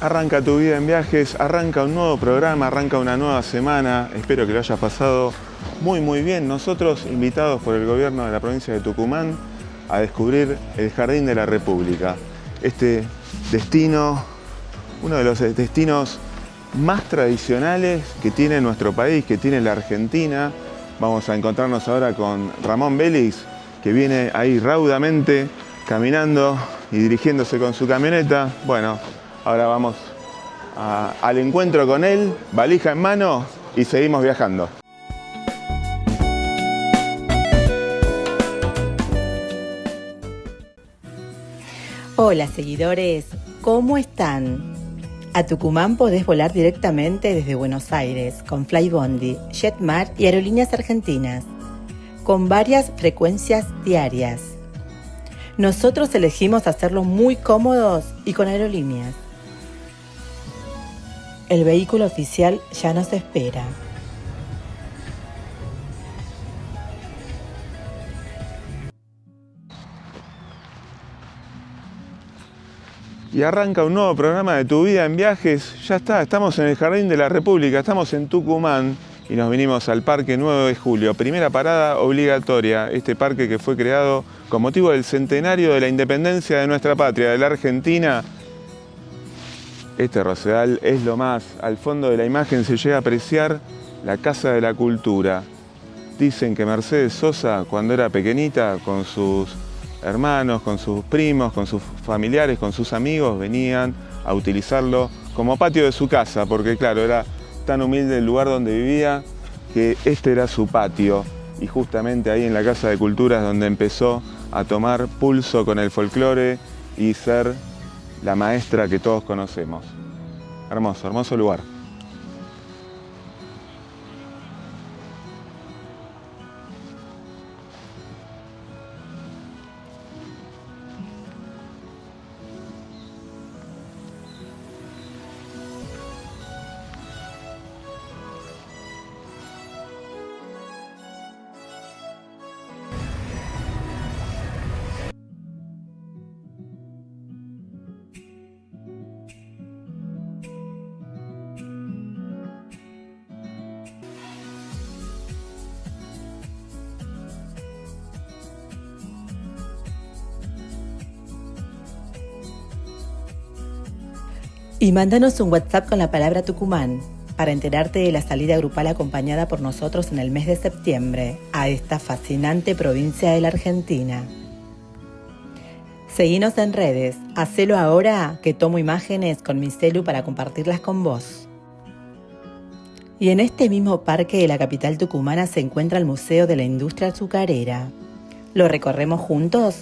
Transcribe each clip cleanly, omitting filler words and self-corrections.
Arranca tu vida en viajes, arranca un nuevo programa, arranca una nueva semana. Espero que lo hayas pasado muy bien. Nosotros, invitados por el gobierno de la provincia de Tucumán a descubrir el Jardín de la República. Este destino, uno de los destinos más tradicionales que tiene nuestro país, que tiene la Argentina. Vamos a encontrarnos ahora con Ramón Vélez, que viene ahí raudamente caminando y dirigiéndose con su camioneta. Bueno, ahora vamos al encuentro con él, valija en mano, y seguimos viajando. Hola seguidores, ¿cómo están? A Tucumán podés volar directamente desde Buenos Aires con Flybondi, Jetmar y Aerolíneas Argentinas, con varias frecuencias diarias. Nosotros elegimos hacerlo muy cómodos y con Aerolíneas. El vehículo oficial ya nos espera. Y arranca un nuevo programa de Tu Vida en Viajes. Ya está, estamos en el Jardín de la República, estamos en Tucumán y nos vinimos al Parque 9 de Julio. Primera parada obligatoria, este parque que fue creado con motivo del centenario de la independencia de nuestra patria, de la Argentina. Este rosedal es lo más. Al fondo de la imagen se llega a apreciar la Casa de la Cultura. Dicen que Mercedes Sosa, cuando era pequeñita, con sus hermanos, con sus primos, con sus familiares, con sus amigos, venían a utilizarlo como patio de su casa, porque claro, era tan humilde el lugar donde vivía que este era su patio. Y justamente ahí en la Casa de Cultura es donde empezó a tomar pulso con el folclore y ser la maestra que todos conocemos. Hermoso, hermoso lugar. Y mándanos un WhatsApp con la palabra Tucumán para enterarte de la salida grupal acompañada por nosotros en el mes de septiembre a esta fascinante provincia de la Argentina. Seguinos en redes, hacelo ahora que tomo imágenes con mi celu para compartirlas con vos. Y en este mismo parque de la capital tucumana se encuentra el Museo de la Industria Azucarera. ¿Lo recorremos juntos?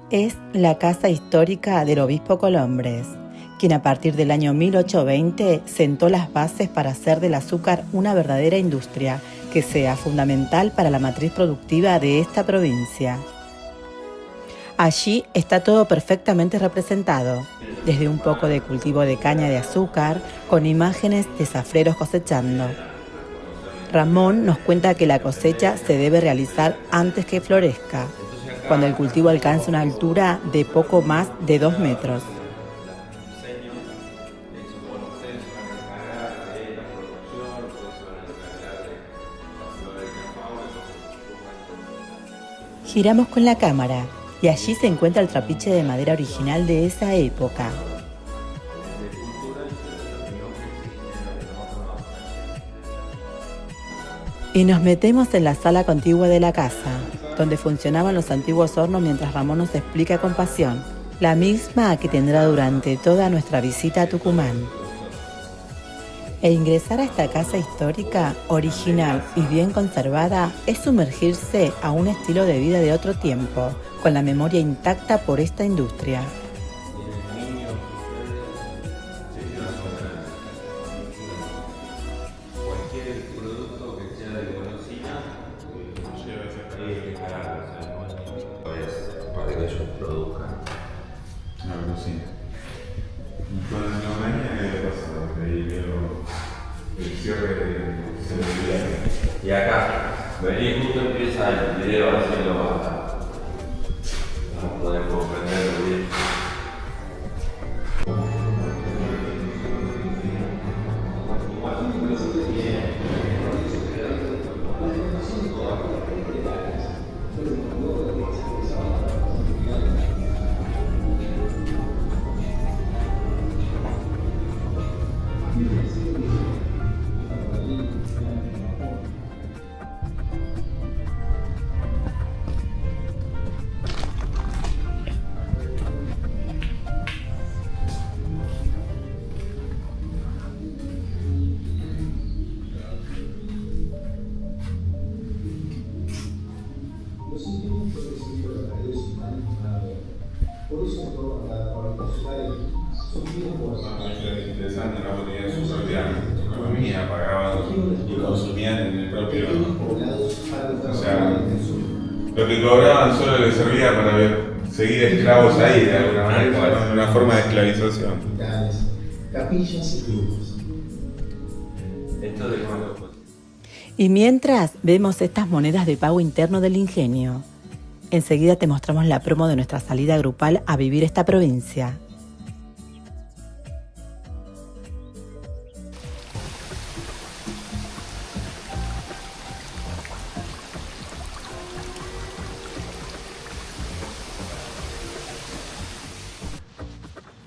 Es la casa histórica del obispo Colombres, quien a partir del año 1820 sentó las bases para hacer del azúcar una verdadera industria que sea fundamental para la matriz productiva de esta provincia. Allí está todo perfectamente representado, desde un poco de cultivo de caña de azúcar con imágenes de zafreros cosechando. Ramón nos cuenta que la cosecha se debe realizar antes que florezca, cuando el cultivo alcanza una altura de poco más de 2 metros. Giramos con la cámara y allí se encuentra el trapiche de madera original de esa época. Y nos metemos en la sala contigua de la casa, donde funcionaban los antiguos hornos mientras Ramón nos explica con pasión, la misma que tendrá durante toda nuestra visita a Tucumán. E ingresar a esta casa histórica, original y bien conservada, es sumergirse a un estilo de vida de otro tiempo, con la memoria intacta por esta industria. Cualquier producto que sea de golosina, para que ellos produzcan. Una golosina. ¿Y con la neumonía qué le pasa? Porque ahí veo el cierre celular. Y acá, vení, justo empieza el video haciendo basta. Vamos a poder comprenderlo bien. Interesante, no tenían su propia economía, pagaban y consumían en el propio. O sea, lo que cobraban solo les servía para seguir esclavos ahí de alguna manera, ¿no? Una forma de esclavización. Capillas y clubes. Esto de cuando. Y mientras vemos estas monedas de pago interno del ingenio, enseguida te mostramos la promo de nuestra salida grupal a vivir esta provincia.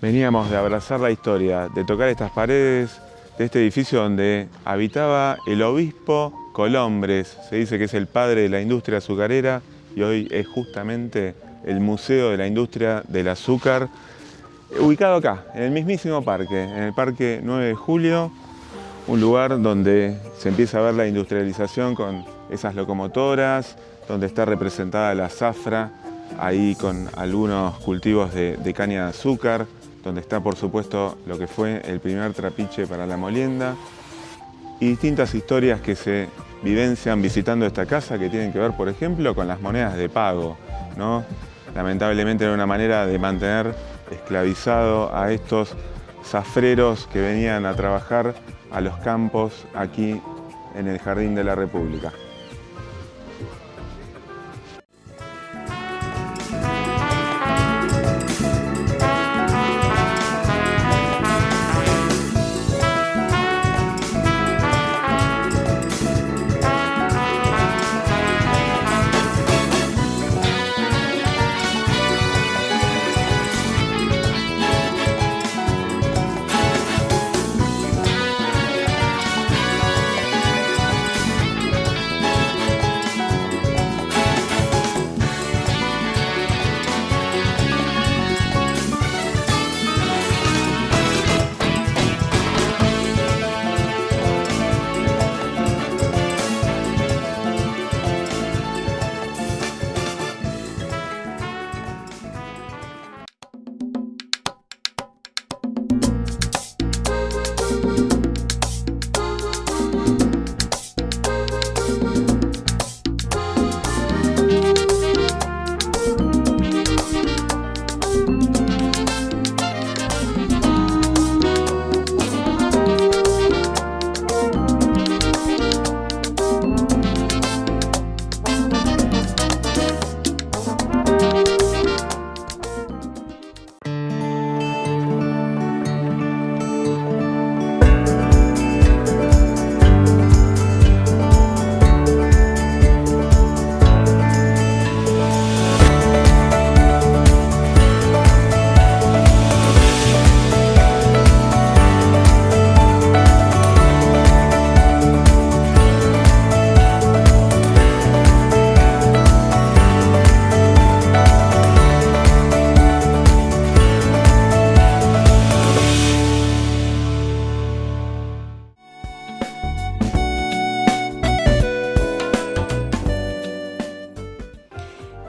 Veníamos de abrazar la historia, de tocar estas paredes de este edificio donde habitaba el obispo Colombres. Se dice que es el padre de la industria azucarera y hoy es justamente el Museo de la Industria del Azúcar, ubicado acá, en el mismísimo parque, en el Parque 9 de Julio, un lugar donde se empieza a ver la industrialización con esas locomotoras, donde está representada la zafra, ahí con algunos cultivos de caña de azúcar, donde está por supuesto lo que fue el primer trapiche para la molienda y distintas historias que se vivencian visitando esta casa que tienen que ver, por ejemplo, con las monedas de pago, ¿no? Lamentablemente era una manera de mantener esclavizado a estos zafreros que venían a trabajar a los campos aquí en el Jardín de la República.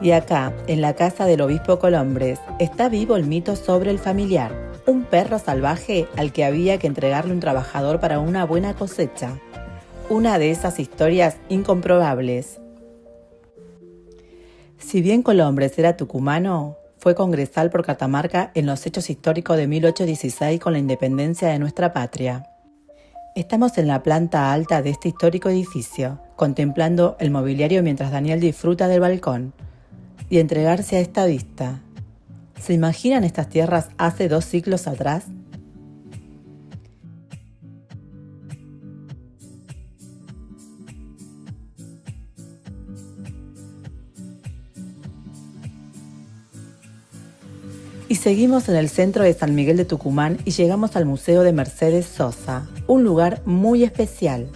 Y acá, en la casa del obispo Colombres, está vivo el mito sobre el familiar, un perro salvaje al que había que entregarle un trabajador para una buena cosecha. Una de esas historias incomprobables. Si bien Colombres era tucumano, fue congresal por Catamarca en los hechos históricos de 1816 con la independencia de nuestra patria. Estamos en la planta alta de este histórico edificio, contemplando el mobiliario mientras Daniel disfruta del balcón y entregarse a esta vista. ¿Se imaginan estas tierras hace 2 siglos atrás? Y seguimos en el centro de San Miguel de Tucumán y llegamos al Museo de Mercedes Sosa, un lugar muy especial.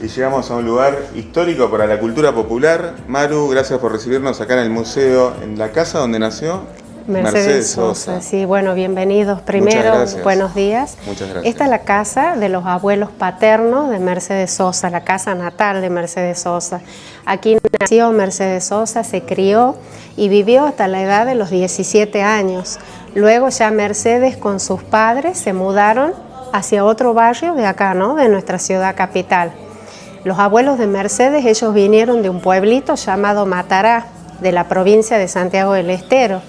Y llegamos a un lugar histórico para la cultura popular. Maru, gracias por recibirnos acá en el museo, en la casa donde nació Mercedes Sosa. Sí, bueno, bienvenidos. Primero, buenos días. Muchas gracias. Esta es la casa de los abuelos paternos de Mercedes Sosa, la casa natal de Mercedes Sosa. Aquí nació Mercedes Sosa, se crió y vivió hasta la edad de los 17 años. Luego ya Mercedes con sus padres se mudaron hacia otro barrio de acá, ¿no? De nuestra ciudad capital. Los abuelos de Mercedes, ellos vinieron de un pueblito llamado Matará, de la provincia de Santiago del Estero,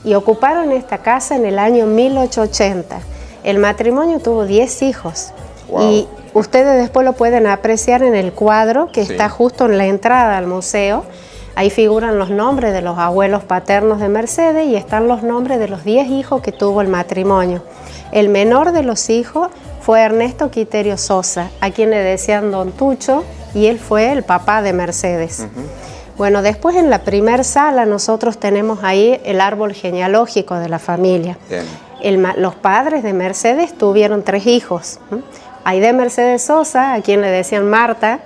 y ocuparon esta casa en el año 1880. El matrimonio tuvo 10 hijos. Wow. Y ustedes después lo pueden apreciar en el cuadro que está justo en la entrada al museo. Ahí figuran los nombres de los abuelos paternos de Mercedes y están los nombres de los 10 hijos que tuvo el matrimonio. El menor de los hijos fue Ernesto Quiterio Sosa, a quien le decían Don Tucho, y él fue el papá de Mercedes. Bueno, después en la primer sala nosotros tenemos ahí el árbol genealógico de la familia. Los padres de Mercedes tuvieron 3 hijos. Aide Mercedes Sosa, a quien le decían Marta,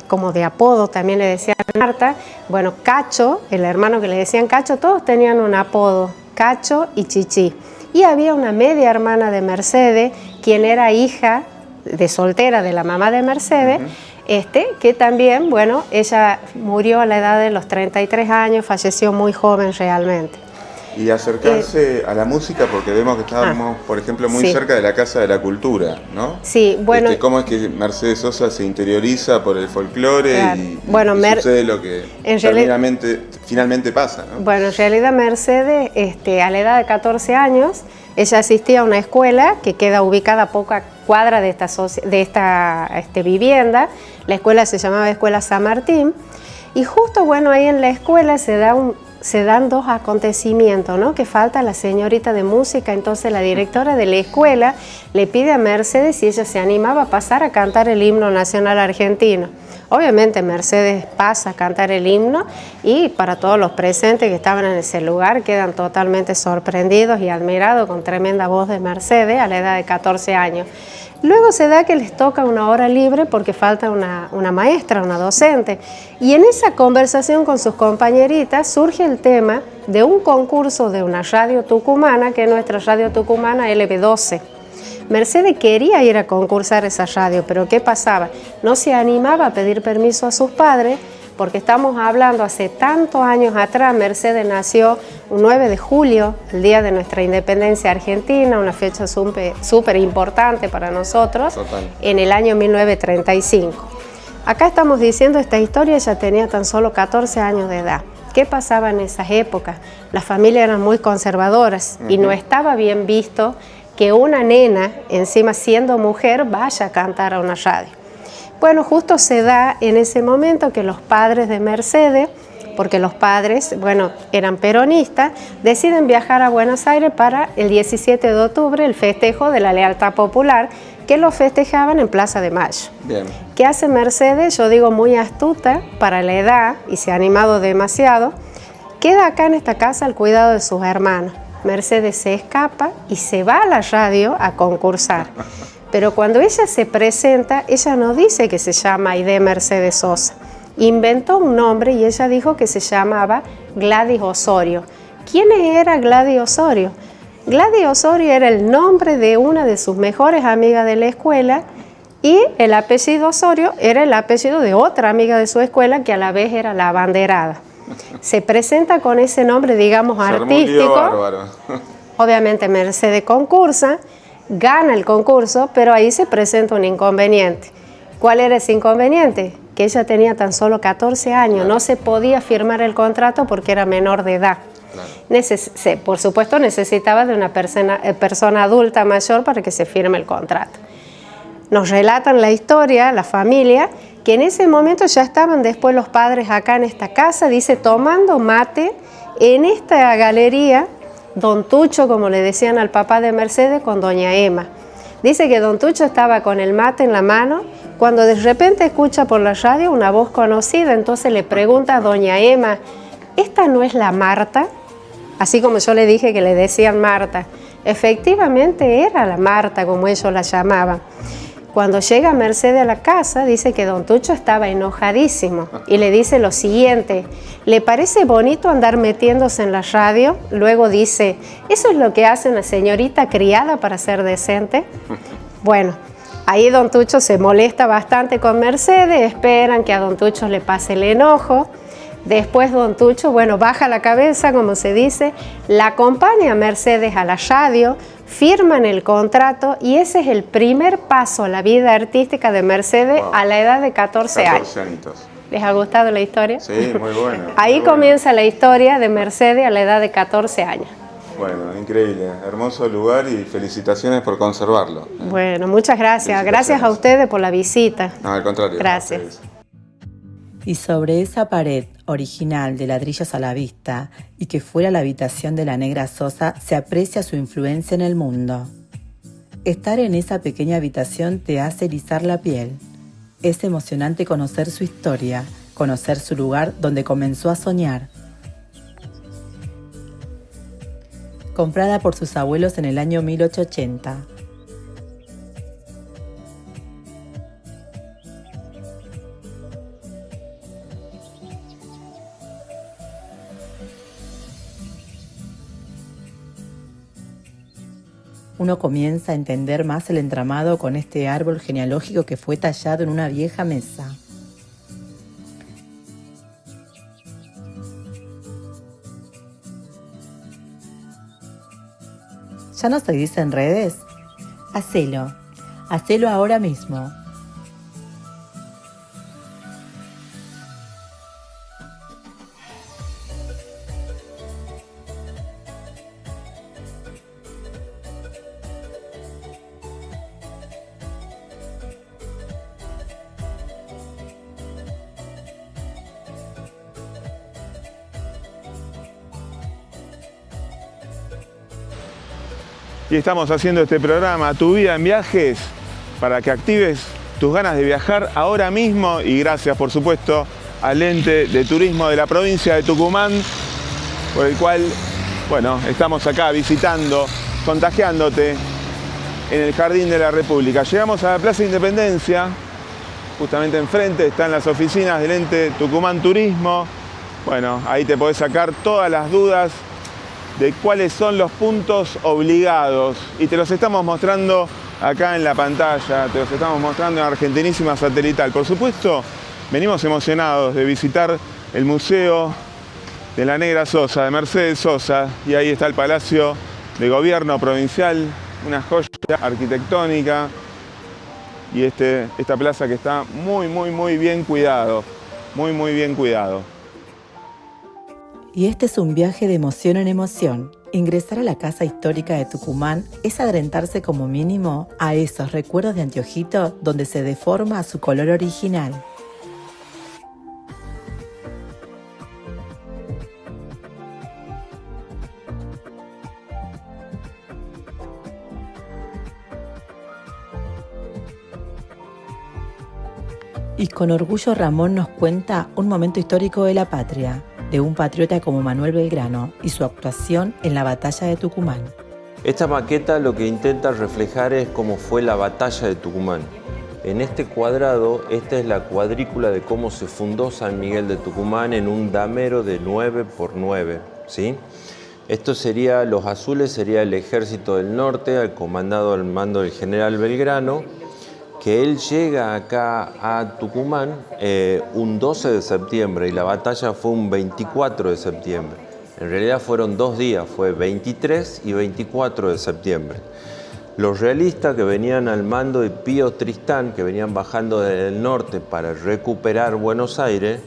como de apodo también le decían Marta. Bueno, Cacho, el hermano que le decían Cacho, todos tenían un apodo, Cacho y Chichi. Y había una media hermana de Mercedes, quien era hija de soltera de la mamá de Mercedes, que también, bueno, ella murió a la edad de los 33 años, falleció muy joven realmente. Y acercarse a la música, porque vemos que estábamos, por ejemplo, muy cerca de la Casa de la Cultura, ¿no? Sí, bueno. ¿Cómo es que Mercedes Sosa se interioriza por el folclore y sucede lo que finalmente pasa, ¿no? Bueno, en realidad Mercedes, a la edad de 14 años, ella asistía a una escuela que queda ubicada a poca cuadra de esta vivienda. La escuela se llamaba Escuela San Martín. Y justo, bueno, ahí en la escuela se dan 2 acontecimientos, ¿no? Que falta la señorita de música, entonces la directora de la escuela le pide a Mercedes si ella se animaba a pasar a cantar el himno nacional argentino. Obviamente Mercedes pasa a cantar el himno y para todos los presentes que estaban en ese lugar quedan totalmente sorprendidos y admirados con tremenda voz de Mercedes a la edad de 14 años. Luego se da que les toca una hora libre porque falta una maestra, una docente. Y en esa conversación con sus compañeritas surge el tema de un concurso de una radio tucumana, que es nuestra radio tucumana LB12. Mercedes quería ir a concursar esa radio, pero ¿qué pasaba? No se animaba a pedir permiso a sus padres, porque estamos hablando hace tantos años atrás. Mercedes nació un 9 de julio, el día de nuestra independencia argentina, una fecha súper importante para nosotros. Total. En el año 1935. Acá estamos diciendo esta historia, ella tenía tan solo 14 años de edad. ¿Qué pasaba en esas épocas? Las familias eran muy conservadoras y no estaba bien visto que una nena, encima siendo mujer, vaya a cantar a una radio. Bueno, justo se da en ese momento que los padres de Mercedes, porque los padres, bueno, eran peronistas, deciden viajar a Buenos Aires para el 17 de octubre, el festejo de la Lealtad Popular, que lo festejaban en Plaza de Mayo. Bien. ¿Qué hace Mercedes? Yo digo muy astuta para la edad y se ha animado demasiado. Queda acá en esta casa al cuidado de sus hermanos. Mercedes se escapa y se va a la radio a concursar. Pero cuando ella se presenta, ella no dice que se llama Aide Mercedes Sosa. Inventó un nombre y ella dijo que se llamaba Gladys Osorio. ¿Quién era Gladys Osorio? Gladys Osorio era el nombre de una de sus mejores amigas de la escuela, Y el apellido Osorio era el apellido de otra amiga de su escuela que a la vez era la abanderada. Se presenta con ese nombre, digamos, artístico. Obviamente Mercedes concursa, gana el concurso, pero ahí se presenta un inconveniente. ¿Cuál era ese inconveniente? Que ella tenía tan solo 14 años, no se podía firmar el contrato porque era menor de edad. Por supuesto necesitaba de una persona adulta mayor para que se firme el contrato. Nos relatan la historia, la familia, que en ese momento ya estaban después los padres acá en esta casa, dice, tomando mate en esta galería, don Tucho, como le decían al papá de Mercedes, con doña Emma. Dice que don Tucho estaba con el mate en la mano, cuando de repente escucha por la radio una voz conocida, entonces le pregunta a doña Emma, ¿esta no es la Marta? Así como yo le dije que le decían Marta. Efectivamente era la Marta, como ellos la llamaban. Cuando llega Mercedes a la casa, dice que don Tucho estaba enojadísimo y le dice lo siguiente, ¿le parece bonito andar metiéndose en la radio? Luego dice, ¿eso es lo que hace una señorita criada para ser decente? Bueno, ahí don Tucho se molesta bastante con Mercedes, esperan que a don Tucho le pase el enojo. Después don Tucho, bueno, baja la cabeza, como se dice, la acompaña a Mercedes a la radio, firman el contrato y ese es el primer paso a la vida artística de Mercedes a la edad de 14 años. ¿Les ha gustado la historia? Sí, muy buena. Ahí comienza la historia de Mercedes a la edad de 14 años. Bueno, increíble, hermoso lugar y felicitaciones por conservarlo. Bueno, muchas gracias. Gracias a ustedes por la visita. No, al contrario. Gracias. Y sobre esa pared original de ladrillos a la vista y que fuera la habitación de la negra Sosa se aprecia su influencia en el mundo. Estar en esa pequeña habitación te hace erizar la piel. Es emocionante conocer su historia, conocer su lugar donde comenzó a soñar. Comprada por sus abuelos en el año 1880. Uno comienza a entender más el entramado con este árbol genealógico que fue tallado en una vieja mesa. ¿Ya no seguís en redes? Hacelo. Hacelo ahora mismo. Y estamos haciendo este programa, Tu Vida en Viajes, para que actives tus ganas de viajar ahora mismo y gracias, por supuesto, al ente de turismo de la provincia de Tucumán, por el cual, bueno, estamos acá visitando, contagiándote en el Jardín de la República. Llegamos a la Plaza Independencia, justamente enfrente están las oficinas del ente Tucumán Turismo. Bueno, ahí te podés sacar todas las dudas de cuáles son los puntos obligados y te los estamos mostrando acá en la pantalla, te los estamos mostrando en Argentinísima Satelital. Por supuesto, venimos emocionados de visitar el Museo de la Negra Sosa, de Mercedes Sosa, y ahí está el Palacio de Gobierno Provincial, una joya arquitectónica, y esta plaza que está muy bien cuidado, muy bien cuidado. Y este es un viaje de emoción en emoción. Ingresar a la Casa Histórica de Tucumán es adentrar como mínimo a esos recuerdos de anteojito donde se deforma su color original. Y con orgullo Ramón nos cuenta un momento histórico de la patria, de un patriota como Manuel Belgrano y su actuación en la batalla de Tucumán. Esta maqueta lo que intenta reflejar es cómo fue la batalla de Tucumán. En este cuadrado, esta es la cuadrícula de cómo se fundó San Miguel de Tucumán en un damero de 9 por 9, ¿sí? Esto sería, los azules sería el Ejército del Norte, comandado al mando del general Belgrano. que él llega acá a Tucumán un 12 de septiembre y la batalla fue un 24 de septiembre. En realidad fueron 2 días, fue 23 y 24 de septiembre. Los realistas que venían al mando de Pío Tristán, que venían bajando desde el norte para recuperar Buenos Aires,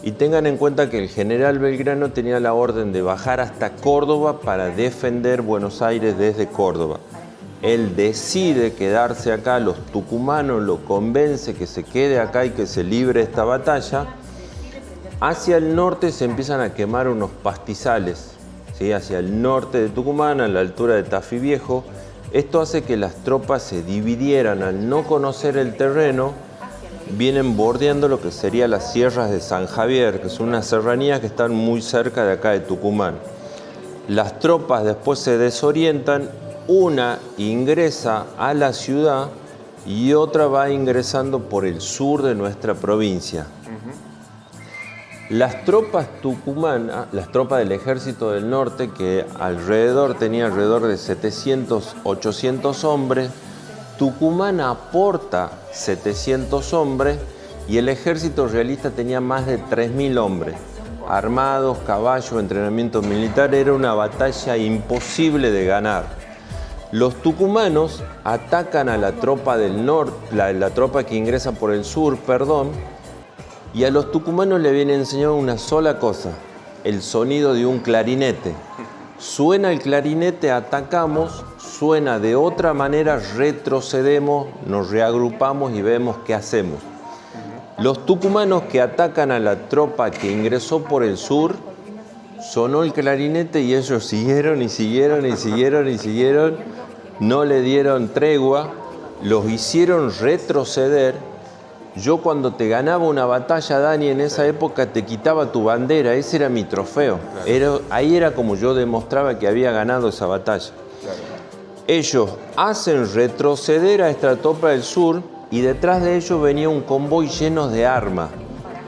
y tengan en cuenta que el general Belgrano tenía la orden de bajar hasta Córdoba para defender Buenos Aires desde Córdoba. Él decide quedarse acá, los tucumanos lo convence que se quede acá y que se libre esta batalla. Hacia el norte se empiezan a quemar unos pastizales, ¿sí? Hacia el norte de Tucumán, a la altura de Tafí Viejo. Esto hace que las tropas se dividieran. Al no conocer el terreno, vienen bordeando lo que serían las sierras de San Javier, que son unas serranías que están muy cerca de acá de Tucumán. Las tropas después se desorientan, una ingresa a la ciudad y otra va ingresando por el sur de nuestra provincia. Las tropas tucumanas, las tropas del Ejército del Norte, que tenía alrededor de 700, 800 hombres, Tucumán aporta 700 hombres y el ejército realista tenía más de 3.000 hombres. Armados, caballos, entrenamiento militar, era una batalla imposible de ganar. Los tucumanos atacan a la tropa del norte, la tropa que ingresa por el sur, y a los tucumanos le viene enseñado una sola cosa, el sonido de un clarinete. Suena el clarinete, atacamos, suena de otra manera, retrocedemos, nos reagrupamos y vemos qué hacemos. Los tucumanos que atacan a la tropa que ingresó por el sur, sonó el clarinete y ellos siguieron y siguieron y siguieron y siguieron, no le dieron tregua, los hicieron retroceder. Yo cuando te ganaba una batalla, Dani, en esa época te quitaba tu bandera, ese era mi trofeo. Ahí era como yo demostraba que había ganado esa batalla. Ellos hacen retroceder a esta tropa del sur y detrás de ellos venía un convoy lleno de armas.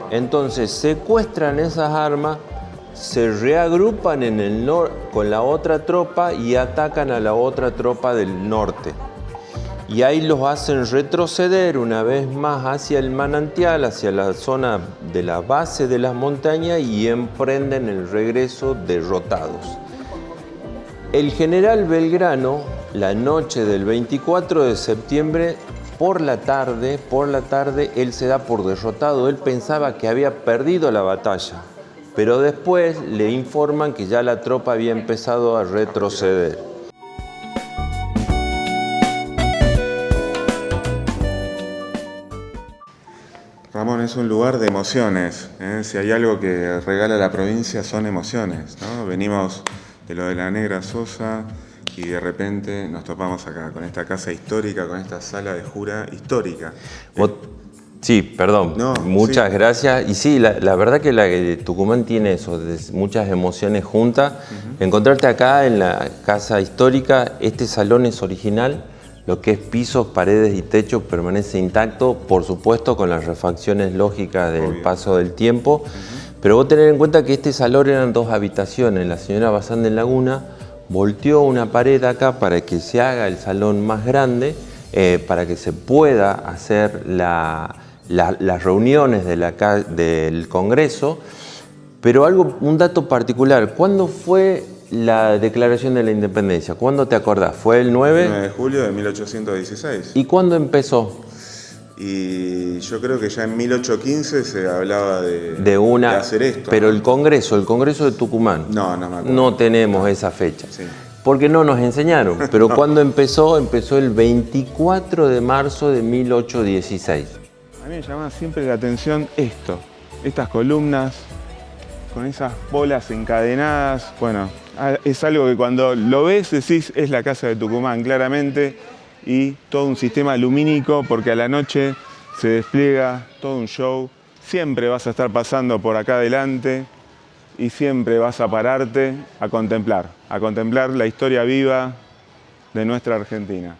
Entonces secuestran esas armas, se reagrupan con la otra tropa y atacan a la otra tropa del norte. Y ahí los hacen retroceder una vez más hacia el manantial, hacia la zona de la base de las montañas y emprenden el regreso derrotados. El general Belgrano, la noche del 24 de septiembre, por la tarde, él se da por derrotado. Él pensaba que había perdido la batalla, pero después le informan que ya la tropa había empezado a retroceder. Ramón, es un lugar de emociones, ¿eh? Si hay algo que regala la provincia son emociones, ¿no? Venimos de lo de la Negra Sosa y de repente nos topamos acá, con esta casa histórica, con esta sala de jura histórica. Sí, perdón, muchas gracias. Y sí, la verdad que la de Tucumán tiene eso, muchas emociones juntas. Encontrarte acá en la casa histórica, este salón es original. Lo que es pisos, paredes y techo permanece intacto, por supuesto con las refacciones lógicas del paso del tiempo. Pero vos tenés en cuenta que este salón eran 2 habitaciones. La señora Bazán de Laguna volteó una pared acá para que se haga el salón más grande, para que se pueda hacer las reuniones del Congreso. Pero un dato particular, ¿cuándo fue la declaración de la independencia? ¿Cuándo te acordás? ¿Fue el 9? 9 de julio de 1816. ¿Y cuándo empezó? Y yo creo que ya en 1815 se hablaba de hacer esto. Pero ¿no? El Congreso de Tucumán. No me acuerdo. No tenemos esa fecha. Sí. Porque no nos enseñaron. Pero ¿cuándo empezó? Empezó el 24 de marzo de 1816. A mí me llamaba siempre la atención estas columnas con esas bolas encadenadas. Bueno, es algo que cuando lo ves decís es la casa de Tucumán, claramente, y todo un sistema lumínico, porque a la noche se despliega todo un show. Siempre vas a estar pasando por acá adelante y siempre vas a pararte a contemplar la historia viva de nuestra Argentina.